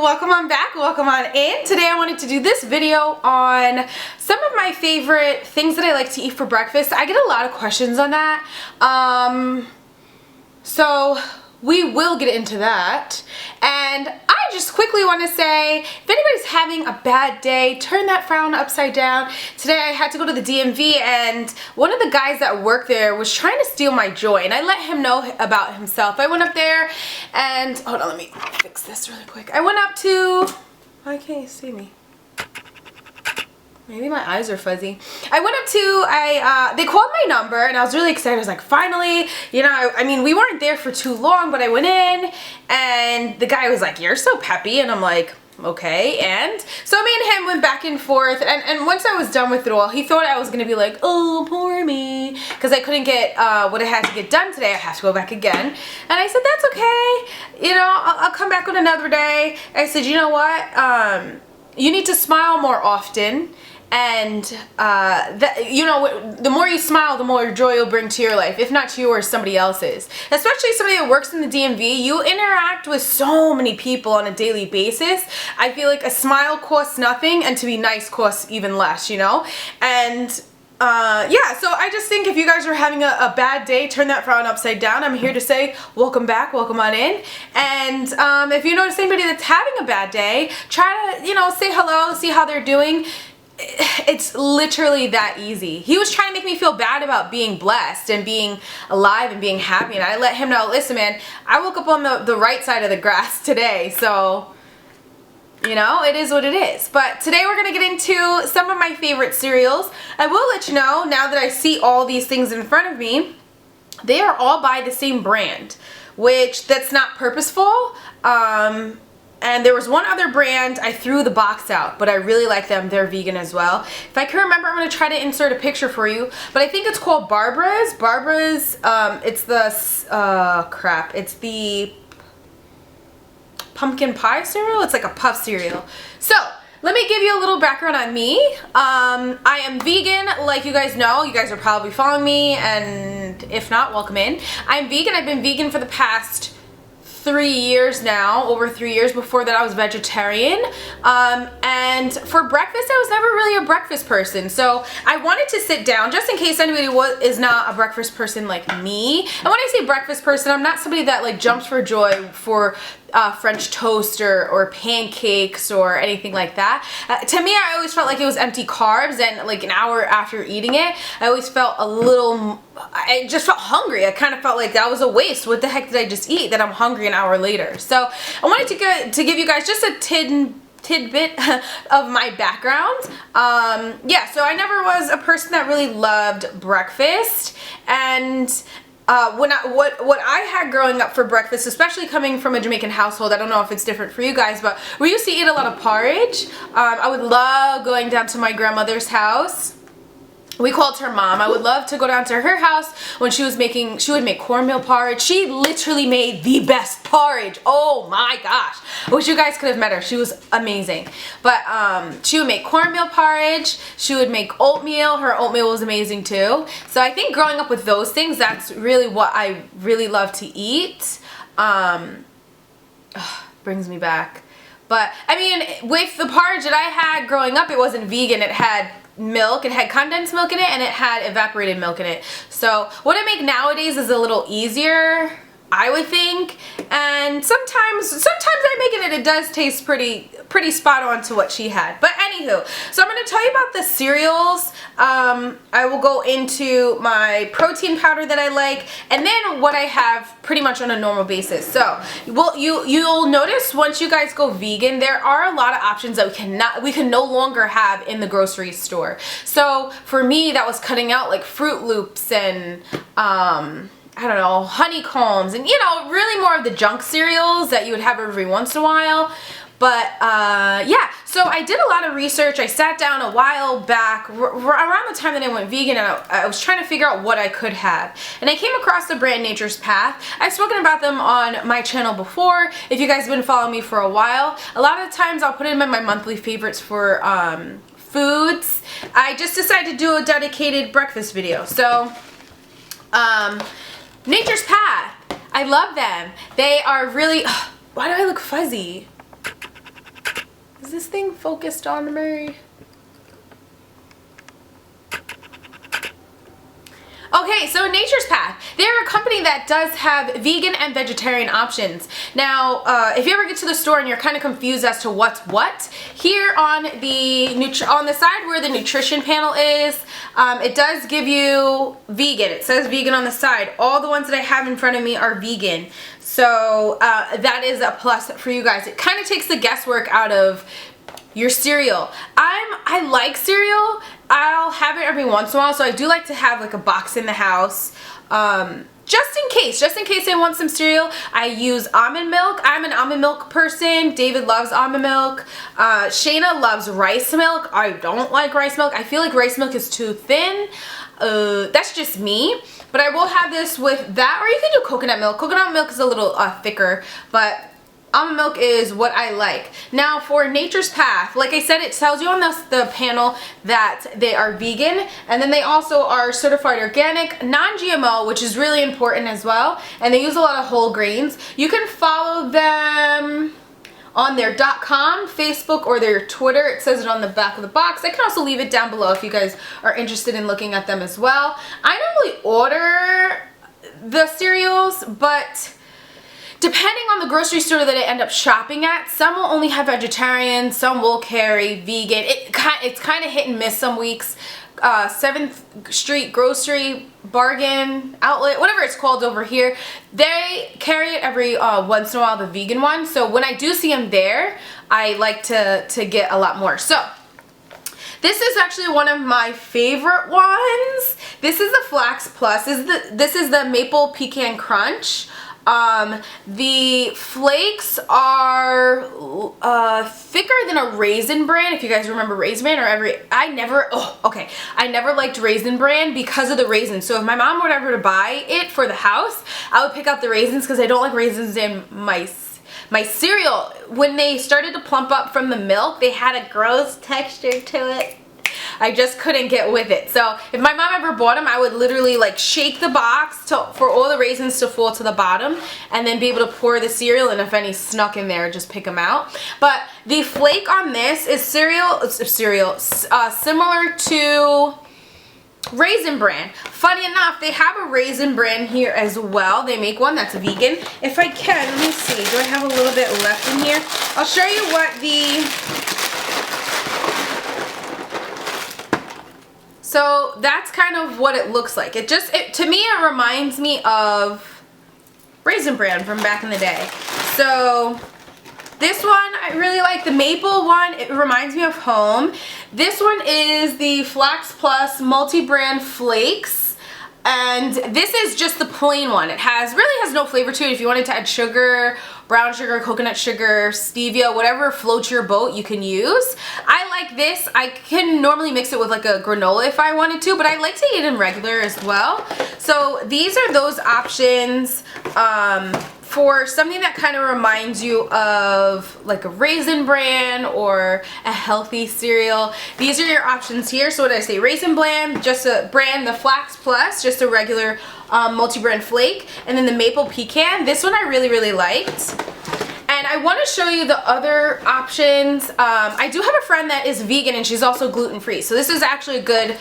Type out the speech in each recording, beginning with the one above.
welcome on back, welcome on in. Today I wanted to do this video on some of my favorite things that I like to eat for breakfast. I get a lot of questions on that, so we will get into that. And I just quickly want to say, if anybody's having a bad day, turn that frown upside down. Today I had to go to the DMV and one of the guys that worked there was trying to steal my joy, and I let him know about himself. I went up there and, hold on, let me fix this really quick. I went up to, why can't you see me? Maybe my eyes are fuzzy. I went up to, they called my number and I was really excited. I was like, finally, you know, I mean, we weren't there for too long, but I went in and the guy was like, you're so peppy. And I'm like, okay. And so me and him went back and forth. And once I was done with it all, he thought I was going to be like, oh, poor me. Because I couldn't get what I had to get done today. I have to go back again. And I said, that's okay. You know, I'll come back on another day. I said, you know what? You need to smile more often. And you know, the more you smile, the more joy you'll bring to your life, if not to you or somebody else's. Especially somebody that works in the DMV, you interact with so many people on a daily basis. I feel like a smile costs nothing, and to be nice costs even less, you know? And yeah, so I just think if you guys are having a bad day, turn that frown upside down. I'm here to say, welcome back, welcome on in. And if you notice anybody that's having a bad day, try to, you know, say hello, see how they're doing. It's literally that easy. He was trying to make me feel bad about being blessed and being alive and being happy, and I let him know, listen man, I woke up on the right side of the grass today, so you know, it is what it is. But today we're going to get into some of my favorite cereals. I will let you know, now that I see all these things in front of me, they are all by the same brand, which that's not purposeful. And there was one other brand, I threw the box out, but I really like them. They're vegan as well. If I can remember, I'm going to try to insert a picture for you. But I think it's called Barbara's. Barbara's, it's the, crap. It's the pumpkin pie cereal. It's like a puff cereal. So, let me give you a little background on me. I am vegan, like you guys know. You guys are probably following me, and if not, welcome in. I'm vegan. I've been vegan for the past 3 years now, over 3 years. Before that I was vegetarian, and for breakfast I was never really a breakfast person, so I wanted to sit down just in case anybody is not a breakfast person like me. And when I say breakfast person, I'm not somebody that like jumps for joy for French toast or pancakes or anything like that. To me, I always felt like it was empty carbs, and like an hour after eating it, I always felt a little, I just felt hungry. I kind of felt like that was a waste. What the heck did I just eat that I'm hungry an hour later? So I wanted to give you guys just a tidbit of my background. Yeah, so I never was a person that really loved breakfast, and what I had growing up for breakfast, especially coming from a Jamaican household, I don't know if it's different for you guys, but we used to eat a lot of porridge. I would love going down to my grandmother's house. We called her mom. I would love to go down to her house when she would make cornmeal porridge. She literally made the best porridge. Oh my gosh. I wish you guys could have met her. She was amazing. But she would make cornmeal porridge. She would make oatmeal. Her oatmeal was amazing too. So I think growing up with those things, that's really what I really love to eat. Brings me back. But I mean, with the porridge that I had growing up, it wasn't vegan. It had milk, it had condensed milk in it, and it had evaporated milk in it. So what I make nowadays is a little easier, I would think, and sometimes I make it and it does taste pretty spot on to what she had. But anywho, so I'm going to tell you about the cereals. I will go into my protein powder that I like, and then what I have pretty much on a normal basis. So you'll notice once you guys go vegan, there are a lot of options that we can no longer have in the grocery store. So for me, that was cutting out like Fruit Loops and I don't know, honeycombs, and you know, really more of the junk cereals that you would have every once in a while. But yeah, so I did a lot of research. I sat down a while back, around the time that I went vegan, and I was trying to figure out what I could have. And I came across the brand Nature's Path. I've spoken about them on my channel before. If you guys have been following me for a while, a lot of the times I'll put them in my monthly favorites for foods. I just decided to do a dedicated breakfast video. So, Nature's Path. I love them. They are really, why do I look fuzzy? Is this thing focused on me? Okay, so Nature's Path, they're a company that does have vegan and vegetarian options. Now, if you ever get to the store and you're kind of confused as to what's what, here on the side where the nutrition panel is, it does give you vegan. It says vegan on the side. All the ones that I have in front of me are vegan. So that is a plus for you guys. It kind of takes the guesswork out of your cereal. I like cereal. I'll have it every once in a while, so I do like to have like a box in the house, just in case I want some cereal. I use almond milk. I'm an almond milk person. David loves almond milk. Shayna loves rice milk. I don't like rice milk. I feel like rice milk is too thin. That's just me. But I will have this with that, or you can do coconut milk. Coconut milk is a little thicker, but almond milk is what I like. Now for Nature's Path, like I said, it tells you on the panel that they are vegan, and then they also are certified organic, non-GMO, which is really important as well, and they use a lot of whole grains. You can follow them on their .com, Facebook, or their Twitter. It says it on the back of the box. I can also leave it down below if you guys are interested in looking at them as well. I normally order the cereals, but depending on the grocery store that I end up shopping at, some will only have vegetarian, some will carry vegan. It's kind of hit and miss some weeks. 7th Street Grocery Bargain Outlet, whatever it's called over here, they carry it every once in a while, the vegan one. So when I do see them there, I like to get a lot more. So this is actually one of my favorite ones. This is the Flax Plus. This is the Maple Pecan Crunch. The flakes are thicker than a Raisin Bran, if you guys remember Raisin Bran, I never liked Raisin Bran because of the raisins. So if my mom were ever to buy it for the house, I would pick out the raisins because I don't like raisins in my cereal. When they started to plump up from the milk, they had a gross texture to it. I just couldn't get with it. So if my mom ever bought them, I would literally like shake the box for all the raisins to fall to the bottom, and then be able to pour the cereal, and if any snuck in there, just pick them out. But the flake on this is similar to Raisin Bran. Funny enough, they have a Raisin Bran here as well. They make one that's vegan. If I can, let me see. Do I have a little bit left in here? I'll show you what So that's kind of what it looks like. To me, it reminds me of Raisin Bran from back in the day. So this one, I really like. The maple one, it reminds me of home. This one is the Flax Plus multi-brand flakes. And this is just the plain one. It really has no flavor to it. If you wanted to add sugar, brown sugar, coconut sugar, stevia, whatever floats your boat, you can use. I like this. I can normally mix it with like a granola if I wanted to, but I like to eat it in regular as well. So these are those options for something that kind of reminds you of like a Raisin Bran or a healthy cereal. These are your options here. So what did I say? Raisin Bran, just a brand, the Flax Plus, just a regular multi-brand flake, and then the Maple Pecan. This one I really, really liked. And I want to show you the other options. I do have a friend that is vegan, and she's also gluten-free. So this is actually a good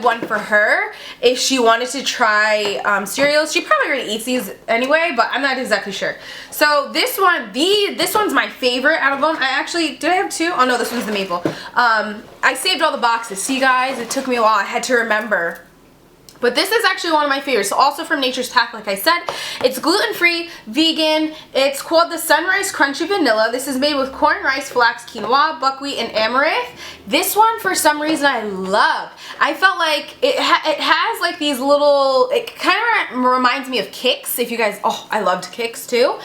one for her if she wanted to try cereals. She probably already eats these anyway, but I'm not exactly sure. So this one's my favorite out of them. Did I have two? Oh no, this one's the maple. I saved all the boxes. See guys, it took me a while. I had to remember. But this is actually one of my favorites. So also from Nature's Path, like I said. It's gluten-free, vegan. It's called the Sunrise Crunchy Vanilla. This is made with corn, rice, flax, quinoa, buckwheat, and amaranth. This one, for some reason, I love. I felt like it has like these little, it kind of reminds me of Kix. If you guys, I loved Kix too.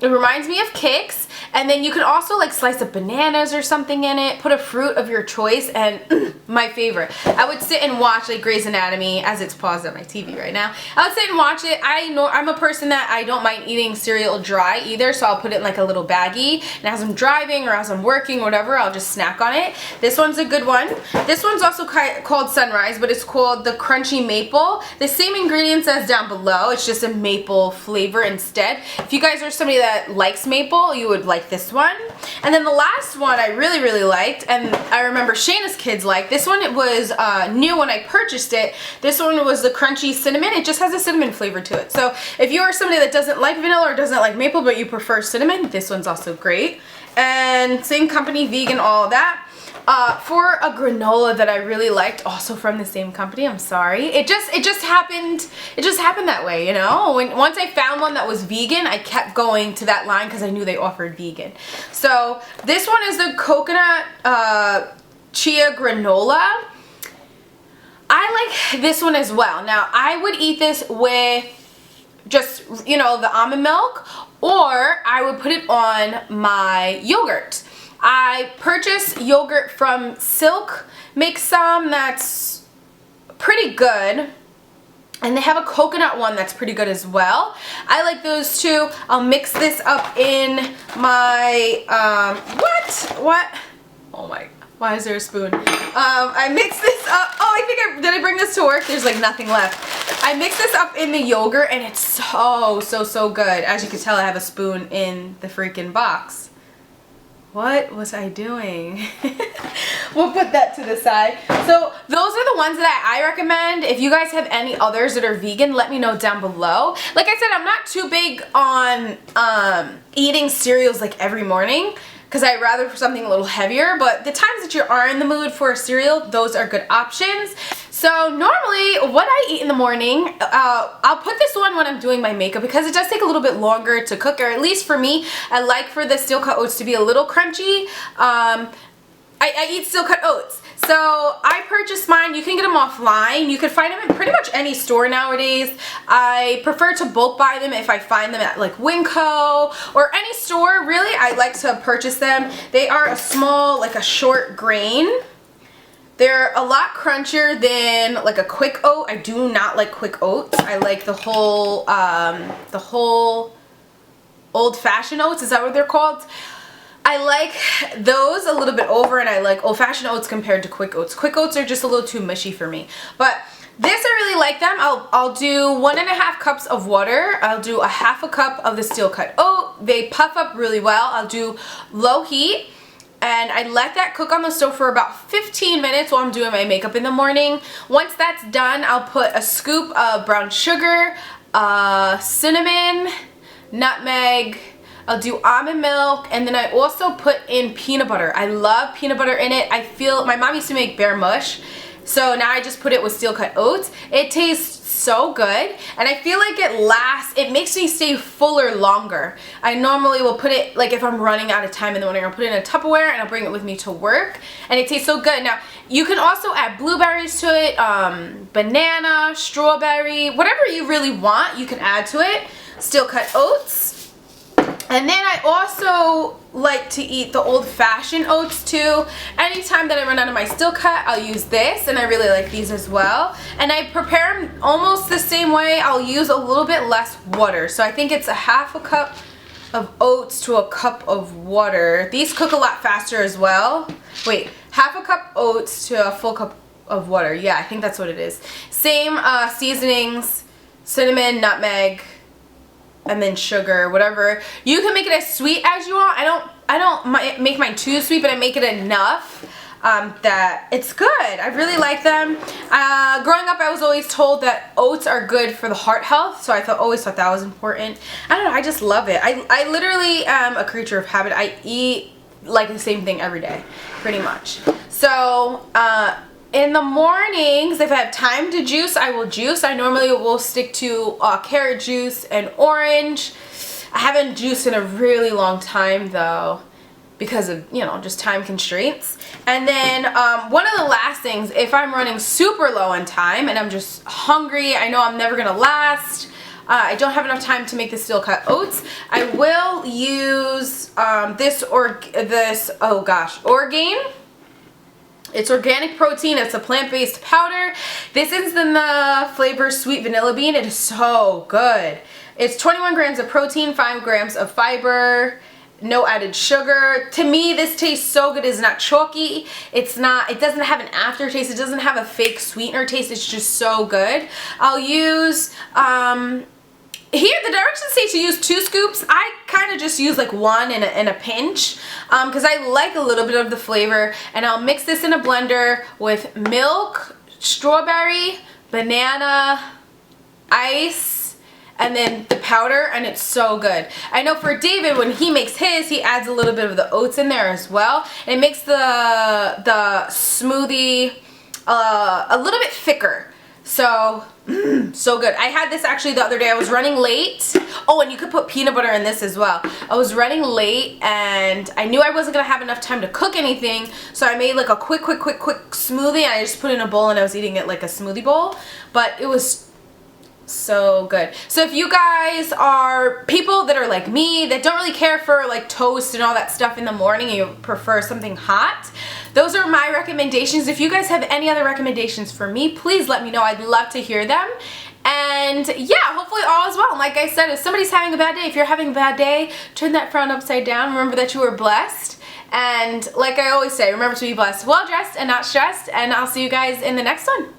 It reminds me of Kix, and then you can also like slice up bananas or something in it, put a fruit of your choice, and my favorite. I would sit and watch like Grey's Anatomy as it's paused on my TV right now. I would sit and watch it. I'm a person that I don't mind eating cereal dry either, so I'll put it in like a little baggie, and as I'm driving or as I'm working, whatever, I'll just snack on it. This one's a good one. This one's also called Sunrise, but it's called the Crunchy Maple. The same ingredients as down below, it's just a maple flavor instead. If you guys are somebody that likes maple, you would like this one. And then the last one I really, really liked, and I remember Shayna's kids liked. This one, it was new when I purchased it. This one was the crunchy cinnamon. It just has a cinnamon flavor to it. So if you are somebody that doesn't like vanilla or doesn't like maple, but you prefer cinnamon, this one's also great. And same company, vegan, all of that. For a granola that I really liked, also from the same company, I'm sorry. It just happened that way, you know? Once I found one that was vegan, I kept going to that line because I knew they offered vegan. So this one is the coconut chia granola. I like this one as well. Now, I would eat this with just, you know, the almond milk, or I would put it on my yogurt. I purchased yogurt from Silk, makes some that's pretty good, and they have a coconut one that's pretty good as well. I like those two. I'll mix this up in my, what? Oh my, why is there a spoon? I mix this up, oh, did I bring this to work? There's like nothing left. I mix this up in the yogurt and it's so good. As you can tell, I have a spoon in the freaking box. What was I doing? We'll put that to the side. So those are the ones that I recommend. If you guys have any others that are vegan, let me know down below. Like I said, I'm not too big on eating cereals like every morning, because I'd rather for something a little heavier, but the times that you are in the mood for a cereal, those are good options. So normally what I eat in the morning, I'll put this one when I'm doing my makeup because it does take a little bit longer to cook, or at least for me, I like for the steel cut oats to be a little crunchy. I eat steel cut oats. So I purchased mine. You can get them offline. You can find them in pretty much any store nowadays. I prefer to bulk buy them if I find them at like Winco or any store. Really, I like to purchase them. They are a small, like a short grain. They're a lot crunchier than like a quick oat. I do not like quick oats. I like the whole old-fashioned oats. Is that what they're called? I like those a little bit over, and I like old-fashioned oats compared to quick oats. Quick oats are just a little too mushy for me. But this, I really like them. I'll do 1.5 cups of water. I'll do 1/2 cup of the steel cut oat. They puff up really well. I'll do low heat. And I let that cook on the stove for about 15 minutes while I'm doing my makeup in the morning. Once that's done, I'll put a scoop of brown sugar, cinnamon, nutmeg, I'll do almond milk, and then I also put in peanut butter. I love peanut butter in it. I feel, my mom used to make bear mush, so now I just put it with steel cut oats. It tastes so good, and I feel like it makes me stay fuller longer. I normally will put it, like if I'm running out of time in the morning, I'll put it in a Tupperware and I'll bring it with me to work, and it tastes so good. Now, you can also add blueberries to it, banana, strawberry, whatever you really want, you can add to it. Steel cut oats. And then I also like to eat the old-fashioned oats too. Anytime that I run out of my steel cut, I'll use this, and I really like these as well. And I prepare them almost the same way. I'll use a little bit less water. So I think it's 1/2 cup of oats to 1 cup of water. These cook a lot faster as well. Wait, 1/2 cup oats to 1 full cup of water. Yeah, I think that's what it is. Same seasonings, cinnamon, nutmeg, and then sugar, whatever. You can make it as sweet as you want. I don't make mine too sweet, but I make it enough that it's good. I really like them. Growing up, I was always told that oats are good for the heart health, so I always thought that was important. I don't know, I just love it. I literally am a creature of habit. I eat like the same thing every day, pretty much. So, in the mornings, if I have time to juice, I will juice. I normally will stick to carrot juice and orange. I haven't juiced in a really long time though, because of, you know, just time constraints. And then one of the last things, if I'm running super low on time and I'm just hungry, I know I'm never gonna last, I don't have enough time to make the steel cut oats, I will use Orgain. It's organic protein. It's a plant-based powder. This is in the flavor sweet vanilla bean. It is so good. It's 21 grams of protein, 5 grams of fiber, no added sugar. To me, this tastes so good. It's not chalky. It doesn't have an aftertaste. It doesn't have a fake sweetener taste. It's just so good. I'll use Here, the directions say to use 2 scoops. I kind of just use like 1 in a pinch because I like a little bit of the flavor. And I'll mix this in a blender with milk, strawberry, banana, ice, and then the powder, and it's so good. I know for David, when he makes his, he adds a little bit of the oats in there as well. And it makes the smoothie a little bit thicker. So, so good. I had this actually the other day. I was running late. Oh, and you could put peanut butter in this as well. I was running late and I knew I wasn't going to have enough time to cook anything. So I made like a quick smoothie. And I just put it in a bowl and I was eating it like a smoothie bowl. But it was so good. So if you guys are people that are like me, that don't really care for like toast and all that stuff in the morning, and you prefer something hot, those are my recommendations. If you guys have any other recommendations for me, please let me know. I'd love to hear them. And yeah, hopefully all is well. And like I said, if somebody's having a bad day, if you're having a bad day, turn that frown upside down. Remember that you are blessed. And like I always say, remember to be blessed, well dressed and not stressed. And I'll see you guys in the next one.